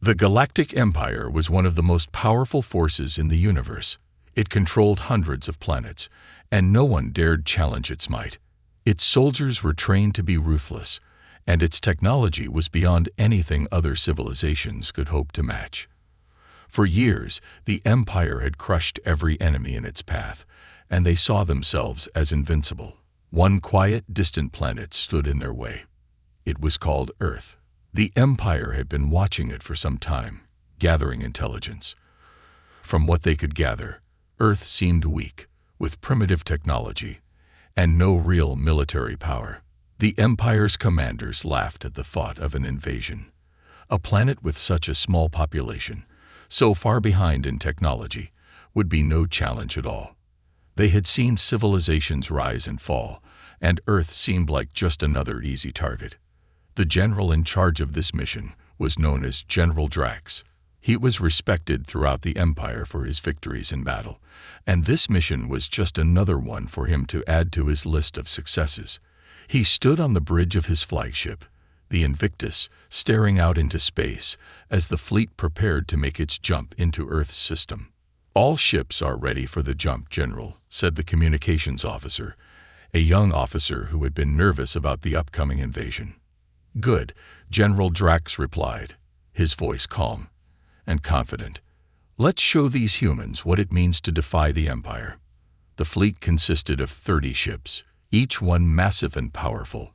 The Galactic Empire was one of the most powerful forces in the universe. It controlled hundreds of planets, and no one dared challenge its might. Its soldiers were trained to be ruthless, and its technology was beyond anything other civilizations could hope to match. For years, the Empire had crushed every enemy in its path, and they saw themselves as invincible. One quiet, distant planet stood in their way. It was called Earth. The Empire had been watching it for some time, gathering intelligence. From what they could gather, Earth seemed weak, with primitive technology, and no real military power. The Empire's commanders laughed at the thought of an invasion. A planet with such a small population, so far behind in technology, would be no challenge at all. They had seen civilizations rise and fall, and Earth seemed like just another easy target. The general in charge of this mission was known as General Drax. He was respected throughout the Empire for his victories in battle, and this mission was just another one for him to add to his list of successes. He stood on the bridge of his flagship, the Invictus, staring out into space as the fleet prepared to make its jump into Earth's system. "All ships are ready for the jump, General," said the communications officer, a young officer who had been nervous about the upcoming invasion. "Good," General Drax replied, his voice calm and confident. "Let's show these humans what it means to defy the Empire." The fleet consisted of 30 ships, each one massive and powerful.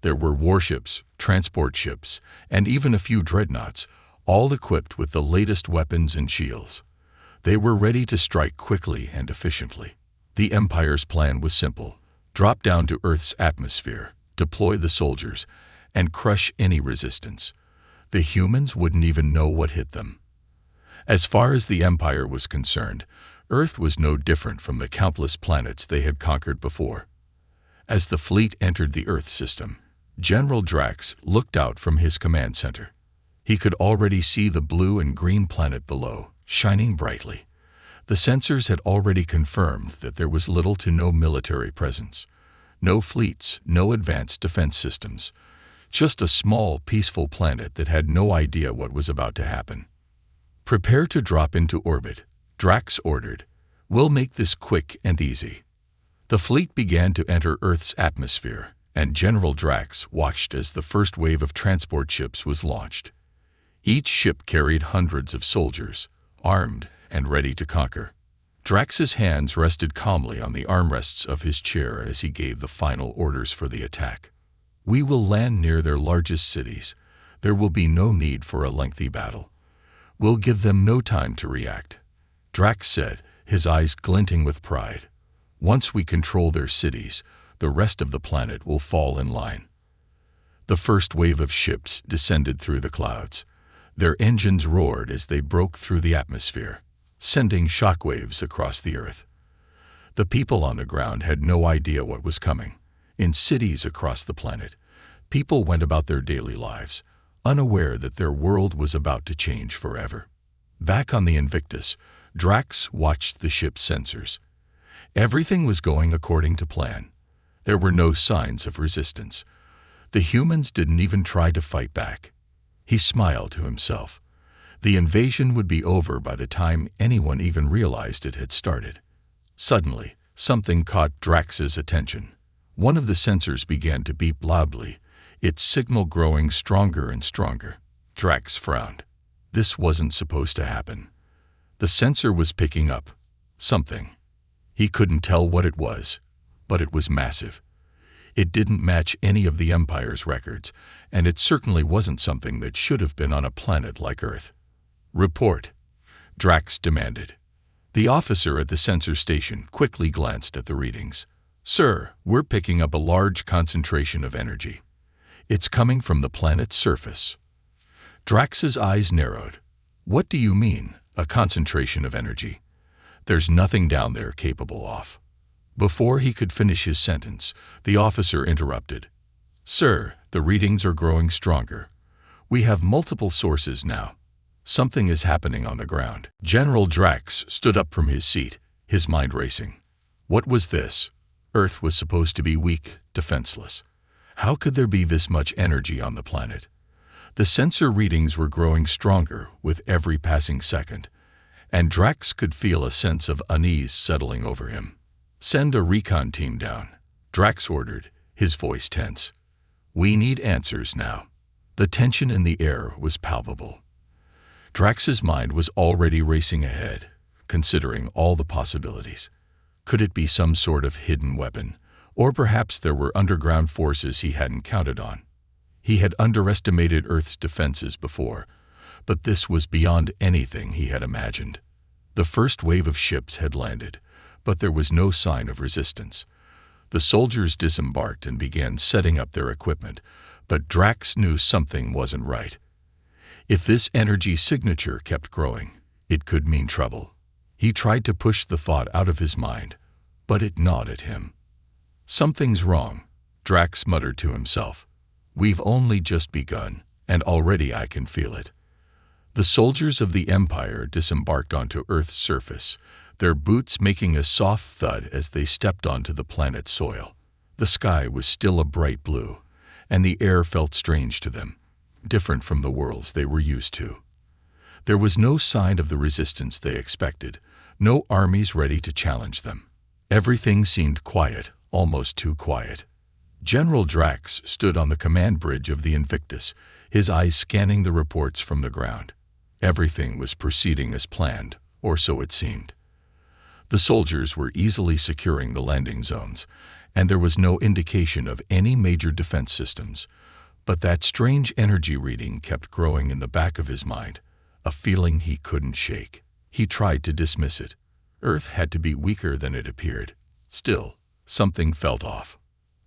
There were warships, transport ships, and even a few dreadnoughts, all equipped with the latest weapons and shields. They were ready to strike quickly and efficiently. The Empire's plan was simple: drop down to Earth's atmosphere, deploy the soldiers, and crush any resistance. The humans wouldn't even know what hit them. As far as the Empire was concerned, Earth was no different from the countless planets they had conquered before. As the fleet entered the Earth system, General Drax looked out from his command center. He could already see the blue and green planet below, shining brightly. The sensors had already confirmed that there was little to no military presence. No fleets, no advanced defense systems. Just a small, peaceful planet that had no idea what was about to happen. "Prepare to drop into orbit," Drax ordered. "We'll make this quick and easy." The fleet began to enter Earth's atmosphere, and General Drax watched as the first wave of transport ships was launched. Each ship carried hundreds of soldiers, armed and ready to conquer. Drax's hands rested calmly on the armrests of his chair as he gave the final orders for the attack. "We will land near their largest cities. There will be no need for a lengthy battle. We'll give them no time to react," Drax said, his eyes glinting with pride. "Once we control their cities, the rest of the planet will fall in line." The first wave of ships descended through the clouds. Their engines roared as they broke through the atmosphere, sending shockwaves across the Earth. The people on the ground had no idea what was coming. In cities across the planet, people went about their daily lives, unaware that their world was about to change forever. Back on the Invictus, Drax watched the ship's sensors. Everything was going according to plan. There were no signs of resistance. The humans didn't even try to fight back. He smiled to himself. The invasion would be over by the time anyone even realized it had started. Suddenly, something caught Drax's attention. One of the sensors began to beep loudly, its signal growing stronger and stronger. Drax frowned. This wasn't supposed to happen. The sensor was picking up something. He couldn't tell what it was, but it was massive. It didn't match any of the Empire's records, and it certainly wasn't something that should have been on a planet like Earth. "Report," Drax demanded. The officer at the sensor station quickly glanced at the readings. "Sir, we're picking up a large concentration of energy. It's coming from the planet's surface." Drax's eyes narrowed. "What do you mean, a concentration of energy? There's nothing down there capable of." Before he could finish his sentence, the officer interrupted. "Sir, the readings are growing stronger. We have multiple sources now. Something is happening on the ground." General Drax stood up from his seat, his mind racing. What was this? Earth was supposed to be weak, defenseless. How could there be this much energy on the planet? The sensor readings were growing stronger with every passing second, and Drax could feel a sense of unease settling over him. "Send a recon team down," Drax ordered, his voice tense. "We need answers now." The tension in the air was palpable. Drax's mind was already racing ahead, considering all the possibilities. Could it be some sort of hidden weapon, or perhaps there were underground forces he hadn't counted on? He had underestimated Earth's defenses before, but this was beyond anything he had imagined. The first wave of ships had landed, but there was no sign of resistance. The soldiers disembarked and began setting up their equipment, but Drax knew something wasn't right. If this energy signature kept growing, it could mean trouble. He tried to push the thought out of his mind, but it gnawed at him. "Something's wrong," Drax muttered to himself. "We've only just begun, and already I can feel it." The soldiers of the Empire disembarked onto Earth's surface, their boots making a soft thud as they stepped onto the planet's soil. The sky was still a bright blue, and the air felt strange to them, different from the worlds they were used to. There was no sign of the resistance they expected, no armies ready to challenge them. Everything seemed quiet, almost too quiet. General Drax stood on the command bridge of the Invictus, his eyes scanning the reports from the ground. Everything was proceeding as planned, or so it seemed. The soldiers were easily securing the landing zones, and there was no indication of any major defense systems. But that strange energy reading kept growing in the back of his mind, a feeling he couldn't shake. He tried to dismiss it. Earth had to be weaker than it appeared. Still, something felt off.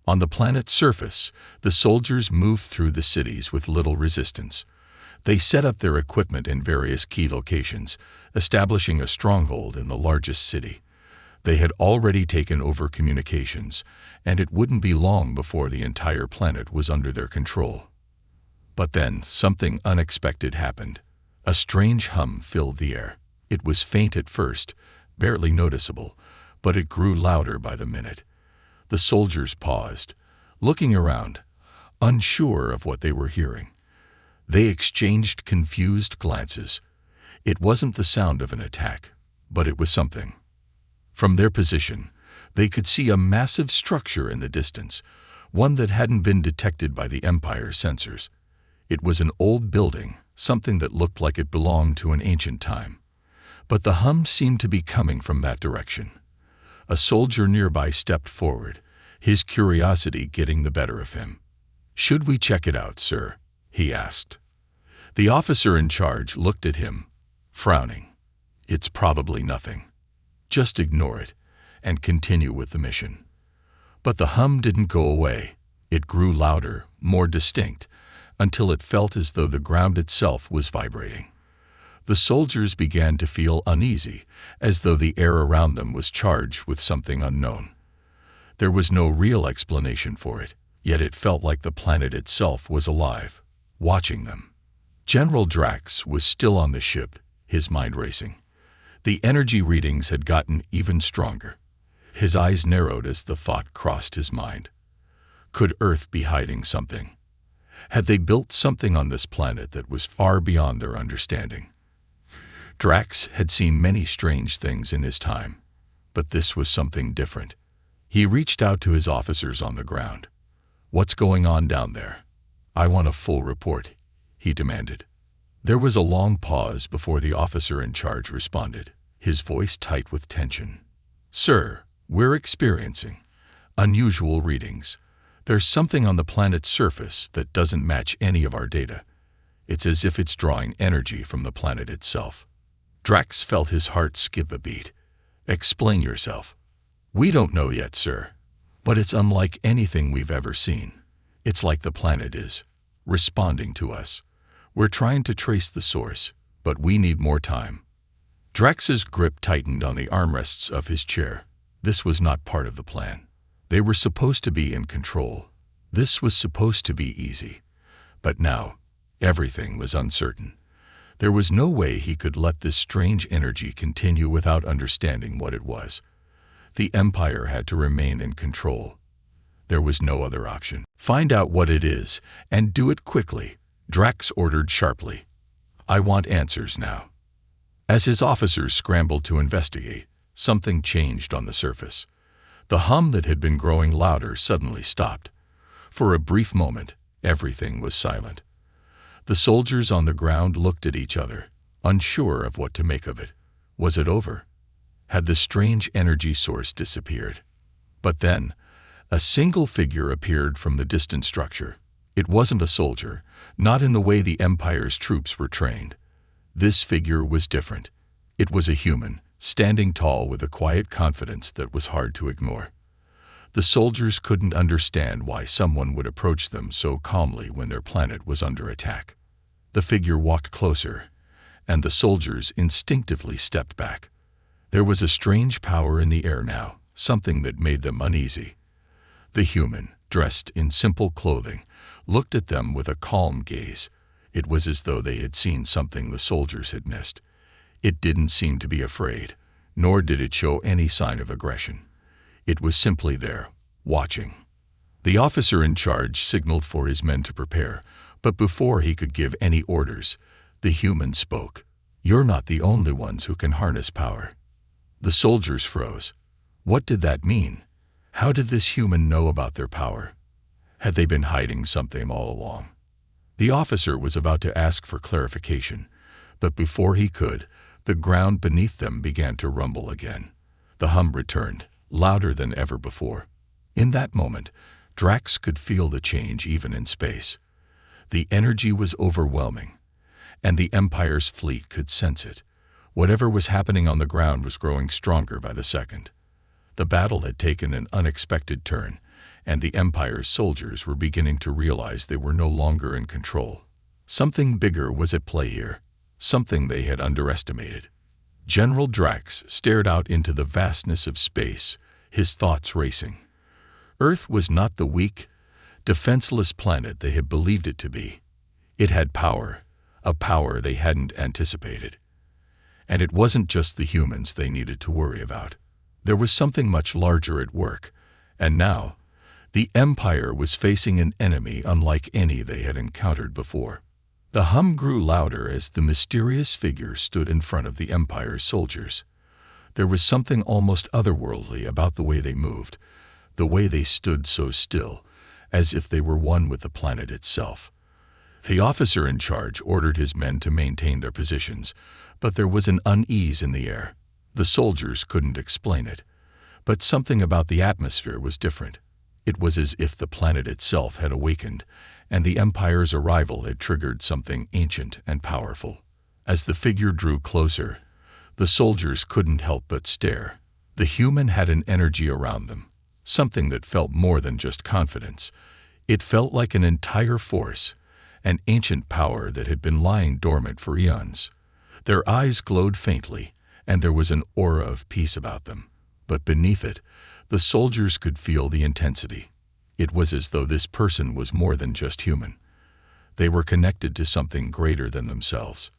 On the planet's surface, the soldiers moved through the cities with little resistance. They set up their equipment in various key locations, establishing a stronghold in the largest city. They had already taken over communications, and it wouldn't be long before the entire planet was under their control. But then, something unexpected happened. A strange hum filled the air. It was faint at first, barely noticeable, but it grew louder by the minute. The soldiers paused, looking around, unsure of what they were hearing. They exchanged confused glances. It wasn't the sound of an attack, but it was something. From their position, they could see a massive structure in the distance, one that hadn't been detected by the Empire's sensors. It was an old building, something that looked like it belonged to an ancient time. But the hum seemed to be coming from that direction. A soldier nearby stepped forward, his curiosity getting the better of him. "Should we check it out, sir?" he asked. The officer in charge looked at him, frowning. "It's probably nothing. Just ignore it and continue with the mission." But the hum didn't go away. It grew louder, more distinct, until it felt as though the ground itself was vibrating. The soldiers began to feel uneasy, as though the air around them was charged with something unknown. There was no real explanation for it, yet it felt like the planet itself was alive, watching them. General Drax was still on the ship, his mind racing. The energy readings had gotten even stronger. His eyes narrowed as the thought crossed his mind. Could Earth be hiding something? Had they built something on this planet that was far beyond their understanding? Drax had seen many strange things in his time, but this was something different. He reached out to his officers on the ground. "What's going on down there? I want a full report," he demanded. There was a long pause before the officer in charge responded, his voice tight with tension. "Sir, we're experiencing unusual readings. There's something on the planet's surface that doesn't match any of our data. It's as if it's drawing energy from the planet itself." Drax felt his heart skip a beat. "Explain yourself." "We don't know yet, sir, but it's unlike anything we've ever seen. It's like the planet is responding to us. We're trying to trace the source, but we need more time." Drax's grip tightened on the armrests of his chair. This was not part of the plan. They were supposed to be in control. This was supposed to be easy. But now, everything was uncertain. There was no way he could let this strange energy continue without understanding what it was. The Empire had to remain in control. There was no other option. "Find out what it is, and do it quickly," Drax ordered sharply. "I want answers now." As his officers scrambled to investigate, something changed on the surface. The hum that had been growing louder suddenly stopped. For a brief moment, everything was silent. The soldiers on the ground looked at each other, unsure of what to make of it. Was it over? Had the strange energy source disappeared? But then, a single figure appeared from the distant structure. It wasn't a soldier, not in the way the Empire's troops were trained. This figure was different. It was a human, standing tall with a quiet confidence that was hard to ignore. The soldiers couldn't understand why someone would approach them so calmly when their planet was under attack. The figure walked closer, and the soldiers instinctively stepped back. There was a strange power in the air now, something that made them uneasy. The human, dressed in simple clothing, looked at them with a calm gaze. It was as though they had seen something the soldiers had missed. It didn't seem to be afraid, nor did it show any sign of aggression. It was simply there, watching. The officer in charge signaled for his men to prepare, but before he could give any orders, the human spoke. "You're not the only ones who can harness power." The soldiers froze. What did that mean? How did this human know about their power? Had they been hiding something all along? The officer was about to ask for clarification, but before he could, the ground beneath them began to rumble again. The hum returned, louder than ever before. In that moment, Drax could feel the change even in space. The energy was overwhelming, and the Empire's fleet could sense it. Whatever was happening on the ground was growing stronger by the second. The battle had taken an unexpected turn, and the Empire's soldiers were beginning to realize they were no longer in control. Something bigger was at play here, something they had underestimated. General Drax stared out into the vastness of space, his thoughts racing. Earth was not the weak, defenseless planet they had believed it to be. It had power, a power they hadn't anticipated. And it wasn't just the humans they needed to worry about. There was something much larger at work, and now, the Empire was facing an enemy unlike any they had encountered before. The hum grew louder as the mysterious figure stood in front of the Empire's soldiers. There was something almost otherworldly about the way they moved, the way they stood so still, as if they were one with the planet itself. The officer in charge ordered his men to maintain their positions, but there was an unease in the air. The soldiers couldn't explain it, but something about the atmosphere was different. It was as if the planet itself had awakened, and the Empire's arrival had triggered something ancient and powerful. As the figure drew closer, the soldiers couldn't help but stare. The human had an energy around them, something that felt more than just confidence. It felt like an entire force, an ancient power that had been lying dormant for eons. Their eyes glowed faintly, and there was an aura of peace about them. But beneath it, the soldiers could feel the intensity. It was as though this person was more than just human. They were connected to something greater than themselves.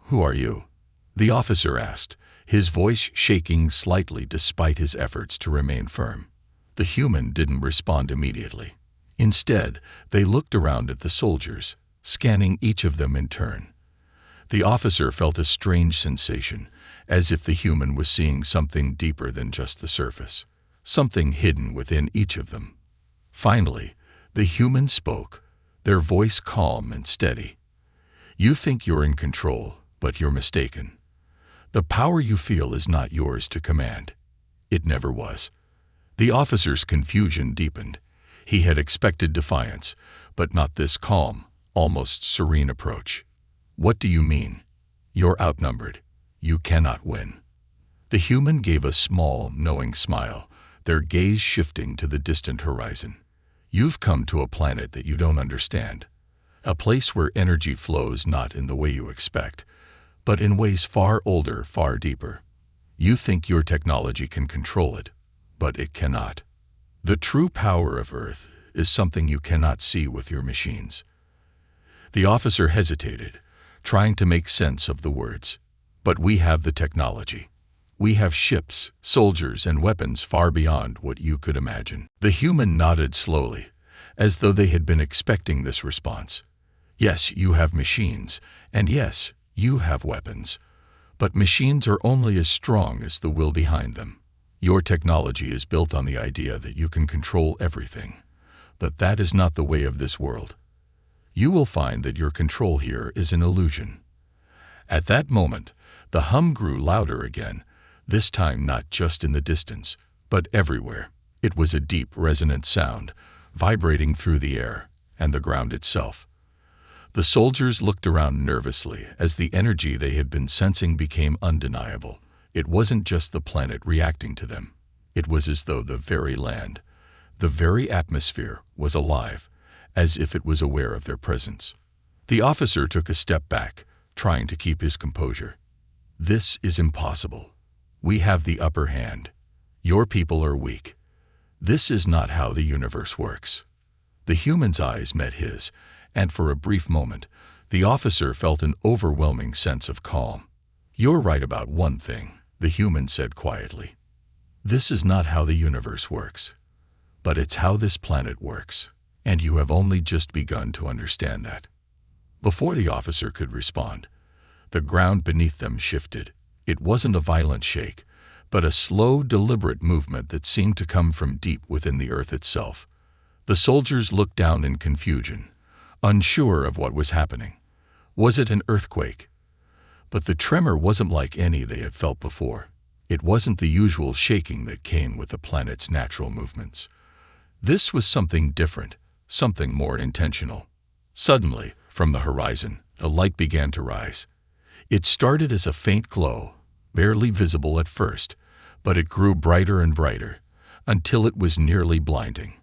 "Who are you?" the officer asked, his voice shaking slightly despite his efforts to remain firm. The human didn't respond immediately. Instead, they looked around at the soldiers, scanning each of them in turn. The officer felt a strange sensation, as if the human was seeing something deeper than just the surface, something hidden within each of them. Finally, the human spoke, their voice calm and steady. "You think you're in control, but you're mistaken. The power you feel is not yours to command. It never was." The officer's confusion deepened. He had expected defiance, but not this calm, almost serene approach. "What do you mean? You're outnumbered. You cannot win." The human gave a small, knowing smile, their gaze shifting to the distant horizon. "You've come to a planet that you don't understand, a place where energy flows not in the way you expect, but in ways far older, far deeper. You think your technology can control it, but it cannot. The true power of Earth is something you cannot see with your machines." The officer hesitated, trying to make sense of the words. "But we have the technology. We have ships, soldiers, and weapons far beyond what you could imagine." The human nodded slowly, as though they had been expecting this response. Yes, you have machines, and yes, you have weapons. But machines are only as strong as the will behind them. Your technology is built on the idea that you can control everything. But that is not the way of this world. You will find that your control here is an illusion. At that moment, the hum grew louder again, this time not just in the distance, but everywhere. It was a deep, resonant sound, vibrating through the air and the ground itself. The soldiers looked around nervously as the energy they had been sensing became undeniable. It wasn't just the planet reacting to them. It was as though the very land, the very atmosphere, was alive, as if it was aware of their presence. The officer took a step back, trying to keep his composure. This is impossible. We have the upper hand. Your people are weak. This is not how the universe works. The human's eyes met his, and for a brief moment, the officer felt an overwhelming sense of calm. You're right about one thing, the human said quietly. This is not how the universe works. But it's how this planet works, and you have only just begun to understand that. Before the officer could respond, the ground beneath them shifted. It wasn't a violent shake, but a slow, deliberate movement that seemed to come from deep within the earth itself. The soldiers looked down in confusion, unsure of what was happening. Was it an earthquake? But the tremor wasn't like any they had felt before. It wasn't the usual shaking that came with the planet's natural movements. This was something different, something more intentional. Suddenly, from the horizon, a light began to rise. It started as a faint glow, barely visible at first, but it grew brighter and brighter, until it was nearly blinding.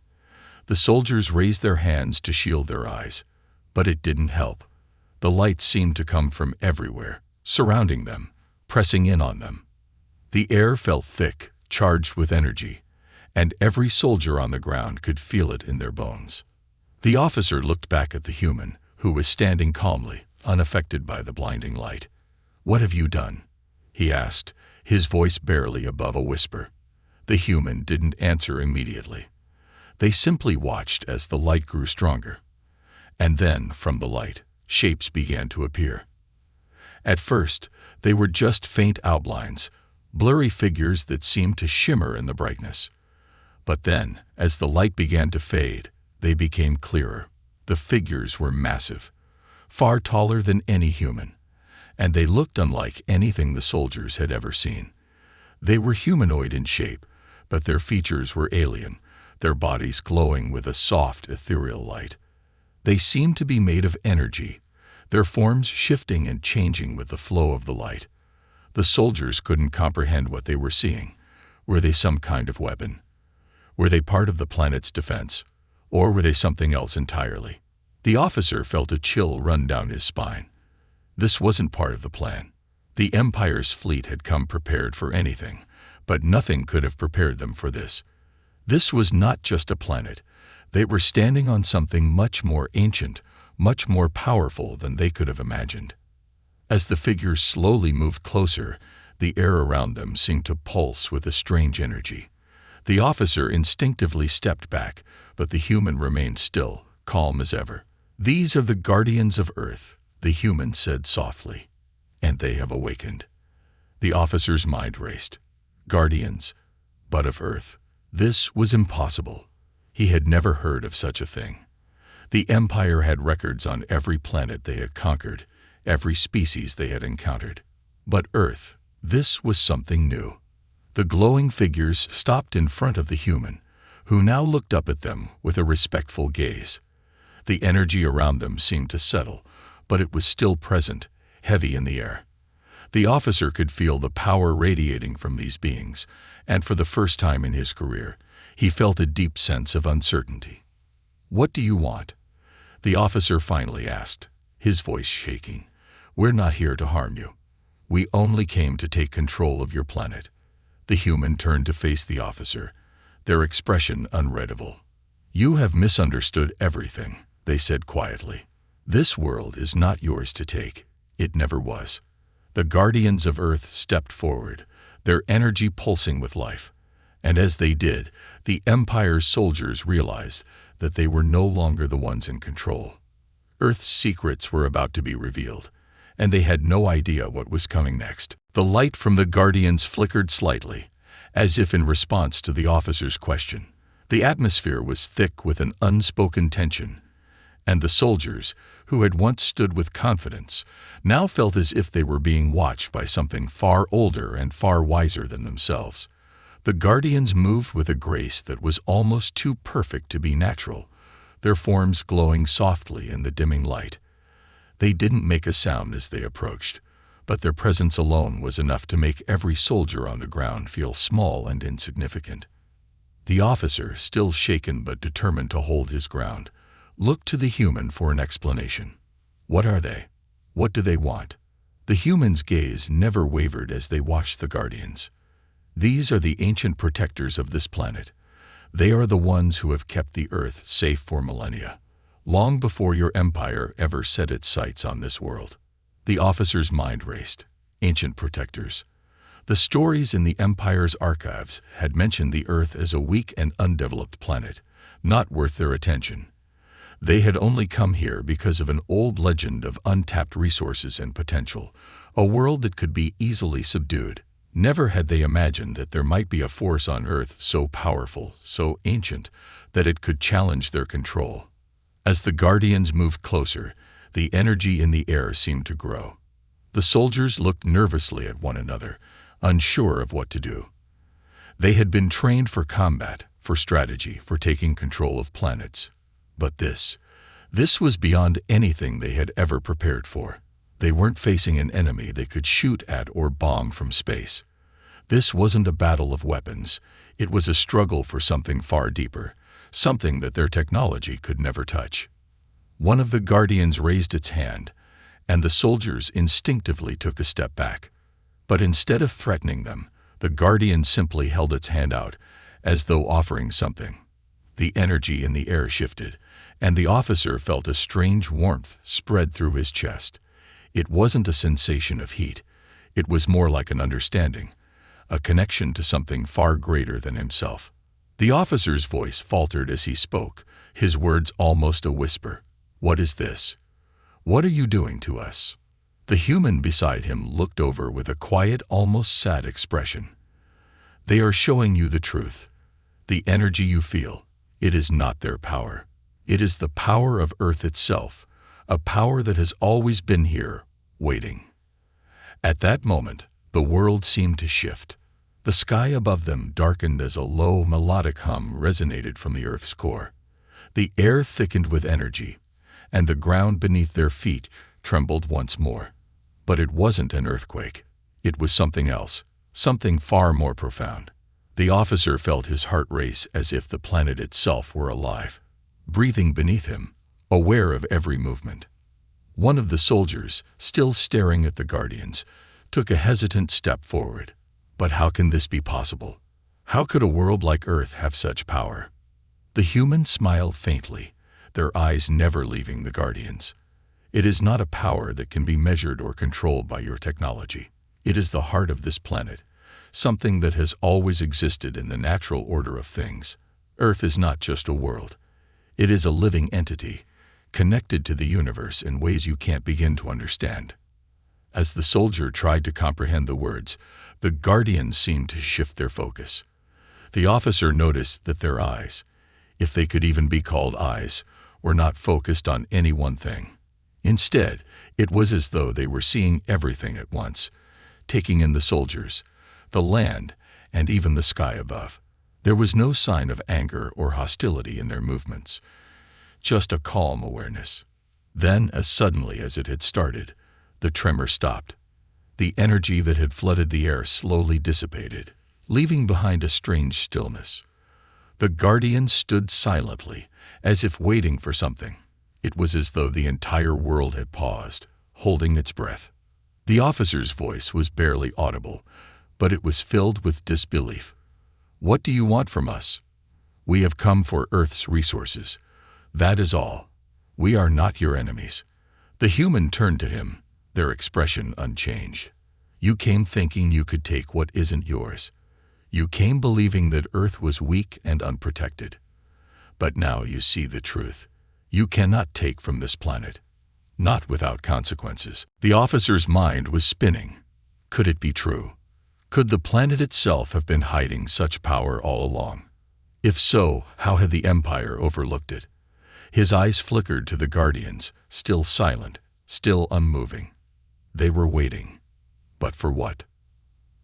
The soldiers raised their hands to shield their eyes, but it didn't help. The light seemed to come from everywhere, surrounding them, pressing in on them. The air felt thick, charged with energy, and every soldier on the ground could feel it in their bones. The officer looked back at the human, who was standing calmly, unaffected by the blinding light. "What have you done?" he asked, his voice barely above a whisper. The human didn't answer immediately. They simply watched as the light grew stronger. And then, from the light, shapes began to appear. At first, they were just faint outlines, blurry figures that seemed to shimmer in the brightness. But then, as the light began to fade, they became clearer. The figures were massive, far taller than any human, and they looked unlike anything the soldiers had ever seen. They were humanoid in shape, but their features were alien, their bodies glowing with a soft, ethereal light. They seemed to be made of energy, their forms shifting and changing with the flow of the light. The soldiers couldn't comprehend what they were seeing. Were they some kind of weapon? Were they part of the planet's defense? Or were they something else entirely? The officer felt a chill run down his spine. This wasn't part of the plan. The Empire's fleet had come prepared for anything, but nothing could have prepared them for this. This was not just a planet. They were standing on something much more ancient, much more powerful than they could have imagined. As the figures slowly moved closer, the air around them seemed to pulse with a strange energy. The officer instinctively stepped back, but the human remained still, calm as ever. "These are the guardians of Earth," the human said softly, "and they have awakened." The officer's mind raced. Guardians, but of Earth. This was impossible. He had never heard of such a thing. The Empire had records on every planet they had conquered, every species they had encountered. But Earth, this was something new. The glowing figures stopped in front of the human, who now looked up at them with a respectful gaze. The energy around them seemed to settle, but it was still present, heavy in the air. The officer could feel the power radiating from these beings, and for the first time in his career, he felt a deep sense of uncertainty. "What do you want?" the officer finally asked, his voice shaking. "We're not here to harm you. We only came to take control of your planet." The human turned to face the officer, their expression unreadable. "You have misunderstood everything," they said quietly. "This world is not yours to take. It never was." The guardians of Earth stepped forward, their energy pulsing with life. And as they did, the Empire's soldiers realized that they were no longer the ones in control. Earth's secrets were about to be revealed, and they had no idea what was coming next. The light from the Guardians flickered slightly, as if in response to the officer's question. The atmosphere was thick with an unspoken tension, and the soldiers, who had once stood with confidence, now felt as if they were being watched by something far older and far wiser than themselves. The Guardians moved with a grace that was almost too perfect to be natural, their forms glowing softly in the dimming light. They didn't make a sound as they approached, but their presence alone was enough to make every soldier on the ground feel small and insignificant. The officer, still shaken but determined to hold his ground, looked to the human for an explanation. What are they? What do they want? The human's gaze never wavered as they watched the Guardians. These are the ancient protectors of this planet. They are the ones who have kept the Earth safe for millennia, long before your empire ever set its sights on this world. The officer's mind raced. Ancient protectors. The stories in the Empire's archives had mentioned the Earth as a weak and undeveloped planet, not worth their attention. They had only come here because of an old legend of untapped resources and potential, a world that could be easily subdued. Never had they imagined that there might be a force on Earth so powerful, so ancient, that it could challenge their control. As the Guardians moved closer, the energy in the air seemed to grow. The soldiers looked nervously at one another, unsure of what to do. They had been trained for combat, for strategy, for taking control of planets. But this was beyond anything they had ever prepared for. They weren't facing an enemy they could shoot at or bomb from space. This wasn't a battle of weapons. It was a struggle for something far deeper, something that their technology could never touch. One of the Guardians raised its hand, and the soldiers instinctively took a step back. But instead of threatening them, the Guardian simply held its hand out, as though offering something. The energy in the air shifted, and the officer felt a strange warmth spread through his chest. It wasn't a sensation of heat. It was more like an understanding, a connection to something far greater than himself. The officer's voice faltered as he spoke, his words almost a whisper. "What is this? What are you doing to us?" The human beside him looked over with a quiet, almost sad expression. "They are showing you the truth. The energy you feel, it is not their power. It is the power of Earth itself, a power that has always been here, waiting." At that moment, the world seemed to shift. The sky above them darkened as a low, melodic hum resonated from the Earth's core. The air thickened with energy, and the ground beneath their feet trembled once more. But it wasn't an earthquake. It was something else, something far more profound. The officer felt his heart race as if the planet itself were alive, breathing beneath him, aware of every movement. One of the soldiers, still staring at the Guardians, took a hesitant step forward. But how can this be possible? How could a world like Earth have such power? The human smiled faintly, their eyes never leaving the Guardians. It is not a power that can be measured or controlled by your technology. It is the heart of this planet, something that has always existed in the natural order of things. Earth is not just a world. It is a living entity, connected to the universe in ways you can't begin to understand. As the soldier tried to comprehend the words, the Guardians seemed to shift their focus. The officer noticed that their eyes, if they could even be called eyes, were not focused on any one thing. Instead, it was as though they were seeing everything at once, taking in the soldiers, the land, and even the sky above. There was no sign of anger or hostility in their movements, just a calm awareness. Then, as suddenly as it had started, the tremor stopped. The energy that had flooded the air slowly dissipated, leaving behind a strange stillness. The Guardians stood silently, as if waiting for something. It was as though the entire world had paused, holding its breath. The officer's voice was barely audible, but it was filled with disbelief. "What do you want from us?" "We have come for Earth's resources. That is all. We are not your enemies." The human turned to him, their expression unchanged. "You came thinking you could take what isn't yours. You came believing that Earth was weak and unprotected. But now you see the truth. You cannot take from this planet. not without consequences. The officer's mind was spinning. Could it be true? Could the planet itself have been hiding such power all along? If so, how had the Empire overlooked it? His eyes flickered to the Guardians, still silent, still unmoving. They were waiting. But for what?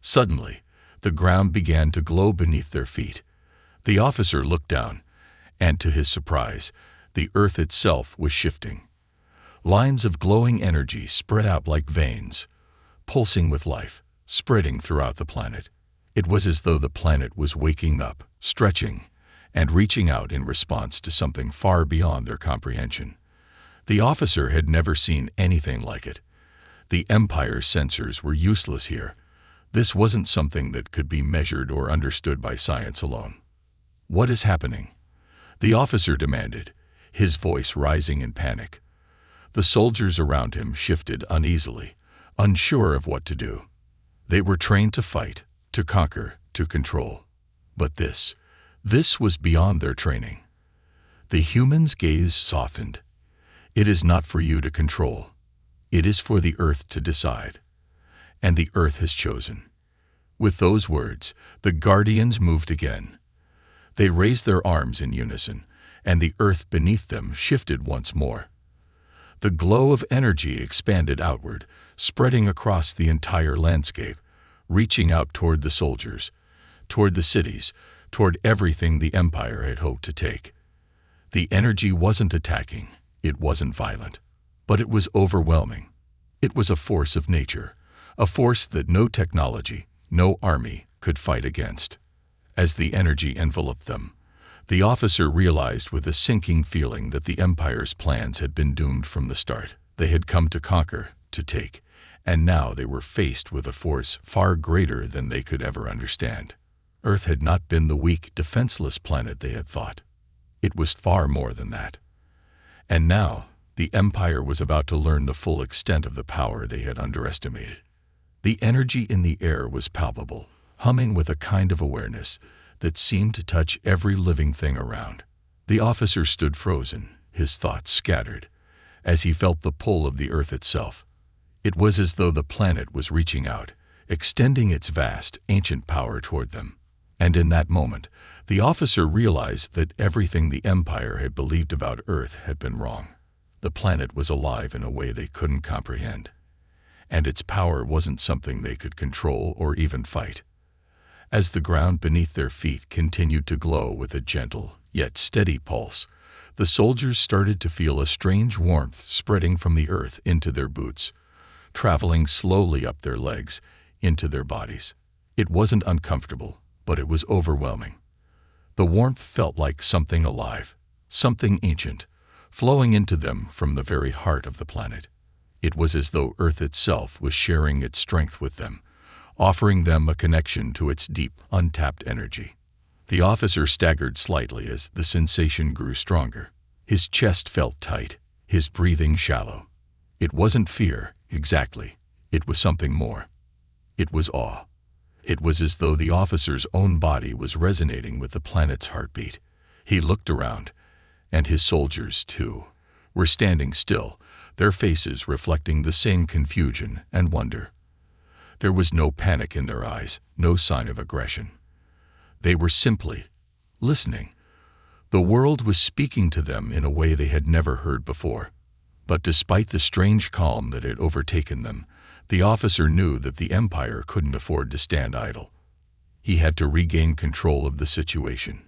Suddenly, the ground began to glow beneath their feet. The officer looked down, and to his surprise, the Earth itself was shifting. Lines of glowing energy spread out like veins, pulsing with life, spreading throughout the planet. It was as though the planet was waking up, stretching, and reaching out in response to something far beyond their comprehension. The officer had never seen anything like it. The Empire's sensors were useless here. This wasn't something that could be measured or understood by science alone. What is happening? The officer demanded, his voice rising in panic. The soldiers around him shifted uneasily, unsure of what to do. They were trained to fight, to conquer, to control. But this was beyond their training. The human's gaze softened. It is not for you to control. It is for the Earth to decide. And the Earth has chosen. With those words, the Guardians moved again. They raised their arms in unison, and the Earth beneath them shifted once more. The glow of energy expanded outward, spreading across the entire landscape, reaching out toward the soldiers, toward the cities, toward everything the Empire had hoped to take. The energy wasn't attacking, it wasn't violent, but it was overwhelming. It was a force of nature, a force that no technology, no army could fight against. As the energy enveloped them, the officer realized with a sinking feeling that the Empire's plans had been doomed from the start. They had come to conquer, to take, and now they were faced with a force far greater than they could ever understand. Earth had not been the weak, defenseless planet they had thought. It was far more than that. And now, the Empire was about to learn the full extent of the power they had underestimated. The energy in the air was palpable, humming with a kind of awareness that seemed to touch every living thing around. The officer stood frozen, his thoughts scattered, as he felt the pull of the Earth itself. It was as though the planet was reaching out, extending its vast, ancient power toward them. And in that moment, the officer realized that everything the Empire had believed about Earth had been wrong. The planet was alive in a way they couldn't comprehend. And its power wasn't something they could control or even fight. As the ground beneath their feet continued to glow with a gentle, yet steady pulse, the soldiers started to feel a strange warmth spreading from the Earth into their boots, traveling slowly up their legs, into their bodies. It wasn't uncomfortable, but it was overwhelming. The warmth felt like something alive, something ancient, flowing into them from the very heart of the planet. It was as though Earth itself was sharing its strength with them, offering them a connection to its deep, untapped energy. The officer staggered slightly as the sensation grew stronger. His chest felt tight, his breathing shallow. It wasn't fear, exactly. It was something more. It was awe. It was as though the officer's own body was resonating with the planet's heartbeat. He looked around, and his soldiers, too, were standing still, their faces reflecting the same confusion and wonder. There was no panic in their eyes, no sign of aggression. They were simply listening. The world was speaking to them in a way they had never heard before. But despite the strange calm that had overtaken them, the officer knew that the Empire couldn't afford to stand idle. He had to regain control of the situation.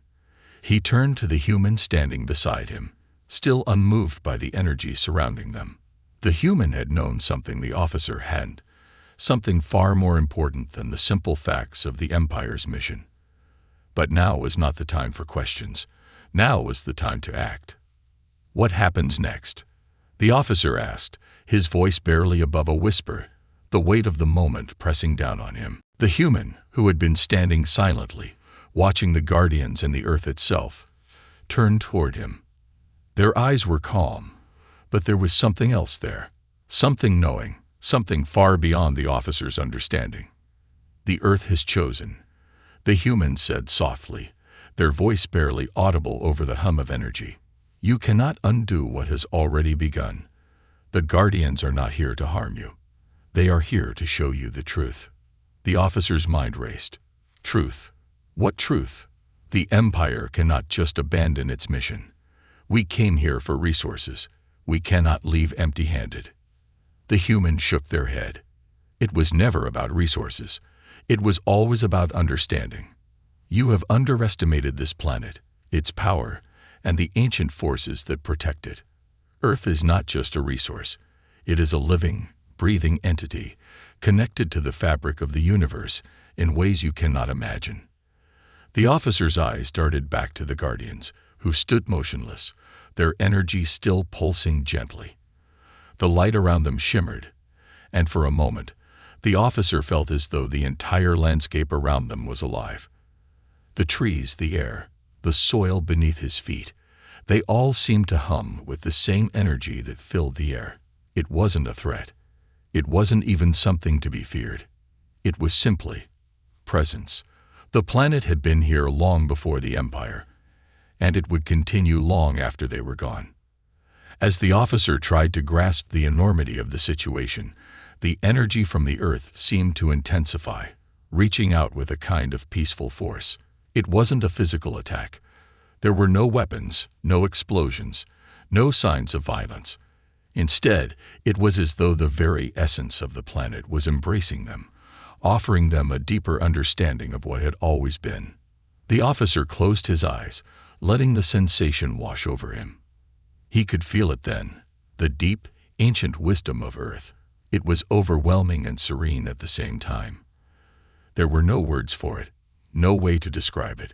He turned to the human standing beside him, still unmoved by the energy surrounding them. The human had known something the officer hadn't, something far more important than the simple facts of the Empire's mission. But now was not the time for questions. Now was the time to act. "What happens next?" the officer asked, his voice barely above a whisper, the weight of the moment pressing down on him. The human, who had been standing silently, watching the Guardians and the Earth itself, turned toward him. Their eyes were calm, but there was something else there, something knowing, something far beyond the officer's understanding. "The Earth has chosen," the human said softly, their voice barely audible over the hum of energy. "You cannot undo what has already begun. The Guardians are not here to harm you. They are here to show you the truth. The officer's mind raced. Truth? What truth? The Empire cannot just abandon its mission. We came here for resources. We cannot leave empty-handed. The humans shook their head. It was never about resources. It was always about understanding. You have underestimated this planet, its power, and the ancient forces that protect it. Earth is not just a resource. It is a living, breathing entity, connected to the fabric of the universe in ways you cannot imagine. The officer's eyes darted back to the Guardians, who stood motionless, their energy still pulsing gently. The light around them shimmered, and for a moment, the officer felt as though the entire landscape around them was alive. The trees, the air, the soil beneath his feet, they all seemed to hum with the same energy that filled the air. It wasn't a threat. It wasn't even something to be feared. It was simply presence. The planet had been here long before the Empire, and it would continue long after they were gone. As the officer tried to grasp the enormity of the situation, the energy from the Earth seemed to intensify, reaching out with a kind of peaceful force. It wasn't a physical attack. There were no weapons, no explosions, no signs of violence. Instead, it was as though the very essence of the planet was embracing them, offering them a deeper understanding of what had always been. The officer closed his eyes, letting the sensation wash over him. He could feel it then, the deep, ancient wisdom of Earth. It was overwhelming and serene at the same time. There were no words for it, no way to describe it.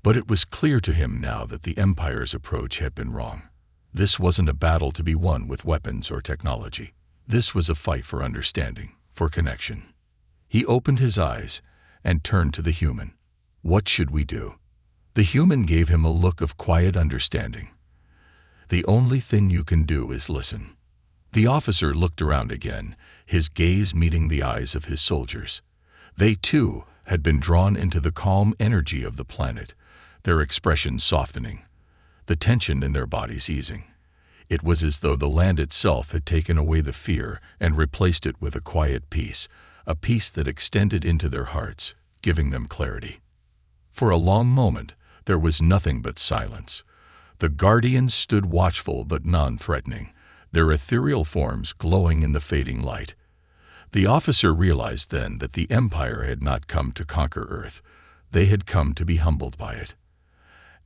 But it was clear to him now that the Empire's approach had been wrong. This wasn't a battle to be won with weapons or technology. This was a fight for understanding, for connection. He opened his eyes and turned to the human. What should we do? The human gave him a look of quiet understanding. The only thing you can do is listen. The officer looked around again, his gaze meeting the eyes of his soldiers. They, too, had been drawn into the calm energy of the planet, their expressions softening, the tension in their bodies easing. It was as though the land itself had taken away the fear and replaced it with a quiet peace, a peace that extended into their hearts, giving them clarity. For a long moment, there was nothing but silence. The Guardians stood watchful but non-threatening, their ethereal forms glowing in the fading light. The officer realized then that the Empire had not come to conquer Earth. They had come to be humbled by it.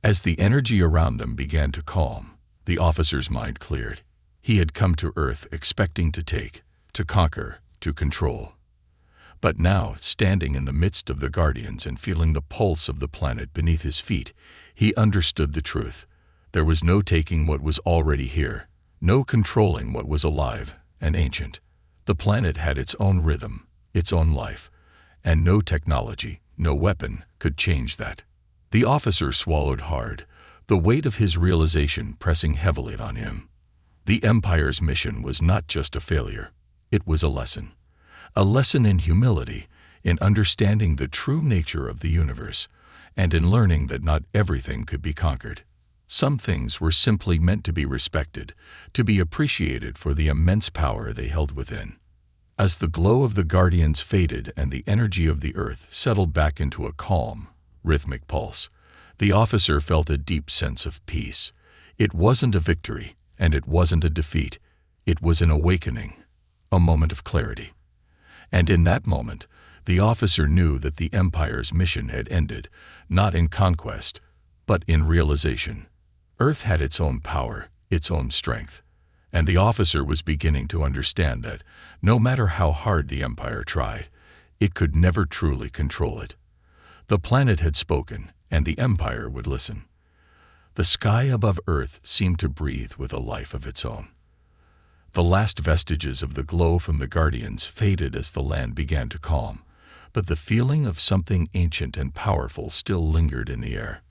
As the energy around them began to calm, the officer's mind cleared. He had come to Earth expecting to take, to conquer, to control. But now, standing in the midst of the Guardians and feeling the pulse of the planet beneath his feet, he understood the truth. There was no taking what was already here, no controlling what was alive and ancient. The planet had its own rhythm, its own life, and no technology, no weapon could change that. The officer swallowed hard, the weight of his realization pressing heavily on him. The Empire's mission was not just a failure, it was a lesson in humility, in understanding the true nature of the universe, and in learning that not everything could be conquered. Some things were simply meant to be respected, to be appreciated for the immense power they held within. As the glow of the Guardians faded and the energy of the Earth settled back into a calm, rhythmic pulse, the officer felt a deep sense of peace. It wasn't a victory, and it wasn't a defeat. It was an awakening, a moment of clarity. And in that moment, the officer knew that the Empire's mission had ended, not in conquest, but in realization. Earth had its own power, its own strength, and the officer was beginning to understand that, no matter how hard the Empire tried, it could never truly control it. The planet had spoken, and the Empire would listen. The sky above Earth seemed to breathe with a life of its own. The last vestiges of the glow from the Guardians faded as the land began to calm, but the feeling of something ancient and powerful still lingered in the air.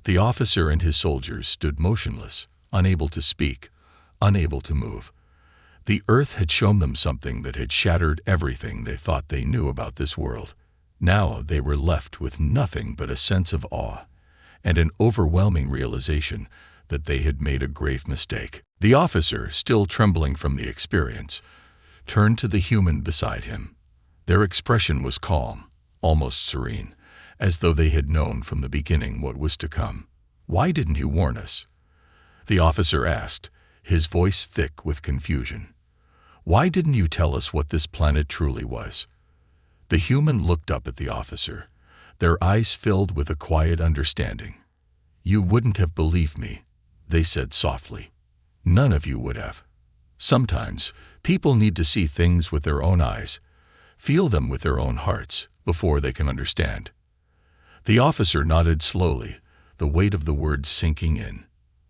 The officer and his soldiers stood motionless, unable to speak, unable to move. The Earth had shown them something that had shattered everything they thought they knew about this world. Now they were left with nothing but a sense of awe and an overwhelming realization that they had made a grave mistake. The officer, still trembling from the experience, turned to the human beside him. Their expression was calm, almost serene, as though they had known from the beginning what was to come. "Why didn't you warn us?" the officer asked, his voice thick with confusion. "Why didn't you tell us what this planet truly was?" The human looked up at the officer, their eyes filled with a quiet understanding. "You wouldn't have believed me," they said softly. "None of you would have. Sometimes people need to see things with their own eyes, feel them with their own hearts, before they can understand." The officer nodded slowly, the weight of the words sinking in.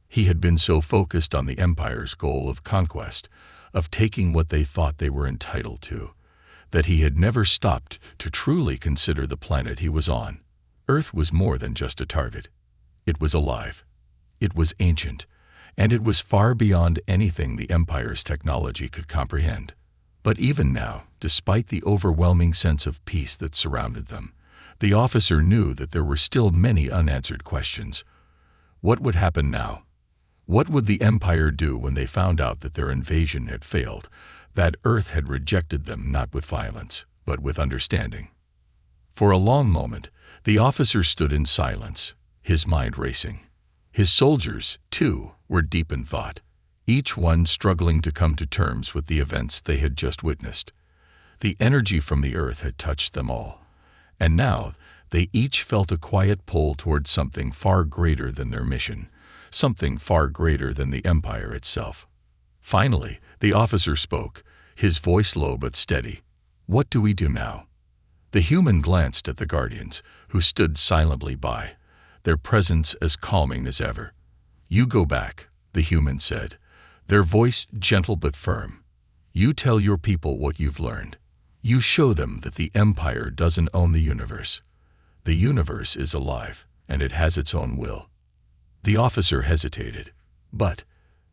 He had been so focused on the Empire's goal of conquest, of taking what they thought they were entitled to, that he had never stopped to truly consider the planet he was on. Earth was more than just a target. It was alive. It was ancient, and it was far beyond anything the Empire's technology could comprehend. But even now, despite the overwhelming sense of peace that surrounded them, the officer knew that there were still many unanswered questions. What would happen now? What would the Empire do when they found out that their invasion had failed, that Earth had rejected them not with violence, but with understanding? For a long moment, the officer stood in silence, his mind racing. His soldiers, too, were deep in thought, each one struggling to come to terms with the events they had just witnessed. The energy from the Earth had touched them all, and now they each felt a quiet pull towards something far greater than their mission, something far greater than the Empire itself. Finally, the officer spoke, his voice low but steady. "What do we do now?" The human glanced at the Guardians, who stood silently by, their presence as calming as ever. "You go back," the human said, their voice gentle but firm. "You tell your people what you've learned. You show them that the Empire doesn't own the universe. The universe is alive, and it has its own will." The officer hesitated. "But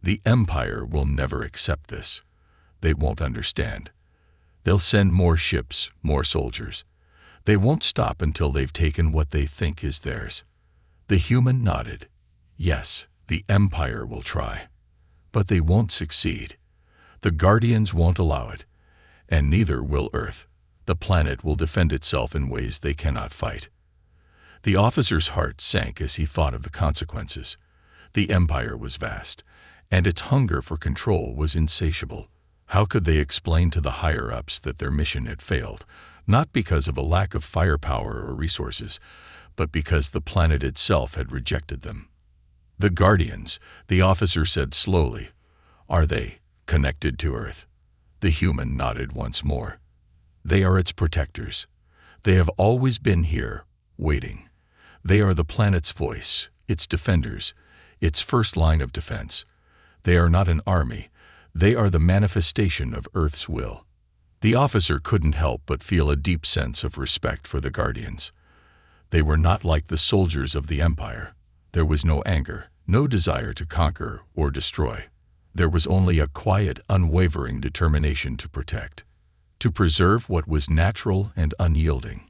the Empire will never accept this. They won't understand. They'll send more ships, more soldiers. They won't stop until they've taken what they think is theirs." The human nodded. "Yes, the Empire will try. But they won't succeed. The Guardians won't allow it. And neither will Earth. The planet will defend itself in ways they cannot fight." The officer's heart sank as he thought of the consequences. The Empire was vast, and its hunger for control was insatiable. How could they explain to the higher-ups that their mission had failed, not because of a lack of firepower or resources, but because the planet itself had rejected them? "The Guardians," the officer said slowly. "Are they connected to Earth?" The human nodded once more. "They are its protectors. They have always been here, waiting. They are the planet's voice, its defenders, its first line of defense. They are not an army. They are the manifestation of Earth's will." The officer couldn't help but feel a deep sense of respect for the Guardians. They were not like the soldiers of the Empire. There was no anger, no desire to conquer or destroy. There was only a quiet, unwavering determination to protect, to preserve what was natural and unyielding.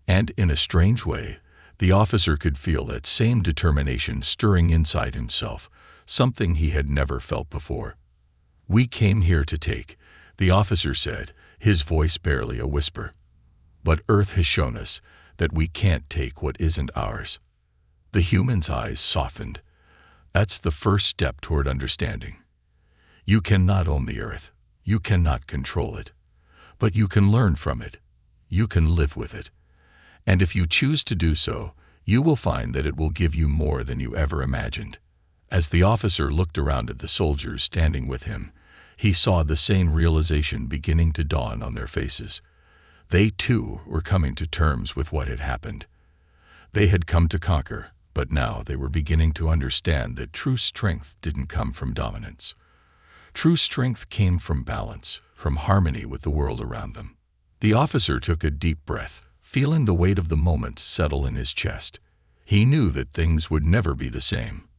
And in a strange way, the officer could feel that same determination stirring inside himself, something he had never felt before. "We came here to take," the officer said, his voice barely a whisper. "But Earth has shown us that we can't take what isn't ours." The human's eyes softened. "That's the first step toward understanding. You cannot own the Earth. You cannot control it. But you can learn from it. You can live with it. And if you choose to do so, you will find that it will give you more than you ever imagined." As the officer looked around at the soldiers standing with him, he saw the same realization beginning to dawn on their faces. They, too, were coming to terms with what had happened. They had come to conquer, but now they were beginning to understand that true strength didn't come from dominance. True strength came from balance, from harmony with the world around them. The officer took a deep breath, feeling the weight of the moment settle in his chest. He knew that things would never be the same.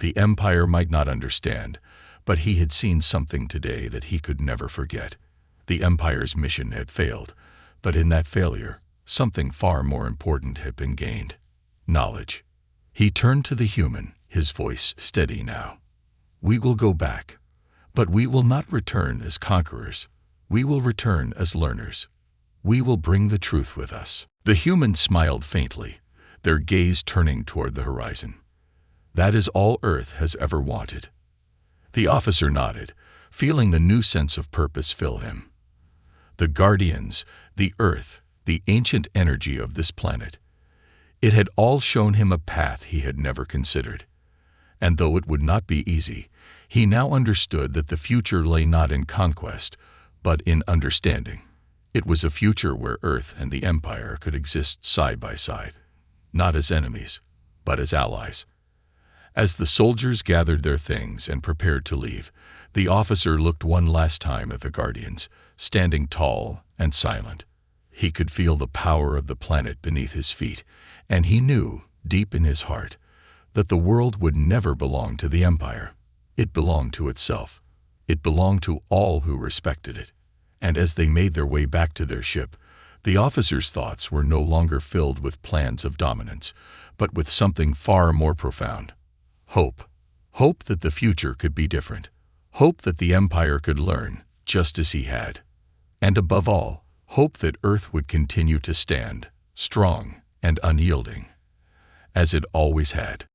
The Empire might not understand, but he had seen something today that he could never forget. The Empire's mission had failed, but in that failure, something far more important had been gained: knowledge. He turned to the human, his voice steady now. "We will go back, but we will not return as conquerors. We will return as learners. We will bring the truth with us." The humans smiled faintly, their gaze turning toward the horizon. "That is all Earth has ever wanted." The officer nodded, feeling the new sense of purpose fill him. The guardians, the Earth, the ancient energy of this planet. It had all shown him a path he had never considered. And though it would not be easy, he now understood that the future lay not in conquest, but in understanding. It was a future where Earth and the Empire could exist side by side, not as enemies, but as allies. As the soldiers gathered their things and prepared to leave, the officer looked one last time at the Guardians, standing tall and silent. He could feel the power of the planet beneath his feet, and he knew, deep in his heart, that the world would never belong to the Empire. It belonged to itself. It belonged to all who respected it. And as they made their way back to their ship, the officer's thoughts were no longer filled with plans of dominance, but with something far more profound. Hope. Hope that the future could be different. Hope that the Empire could learn, just as he had. And above all, hope that Earth would continue to stand, strong and unyielding, as it always had.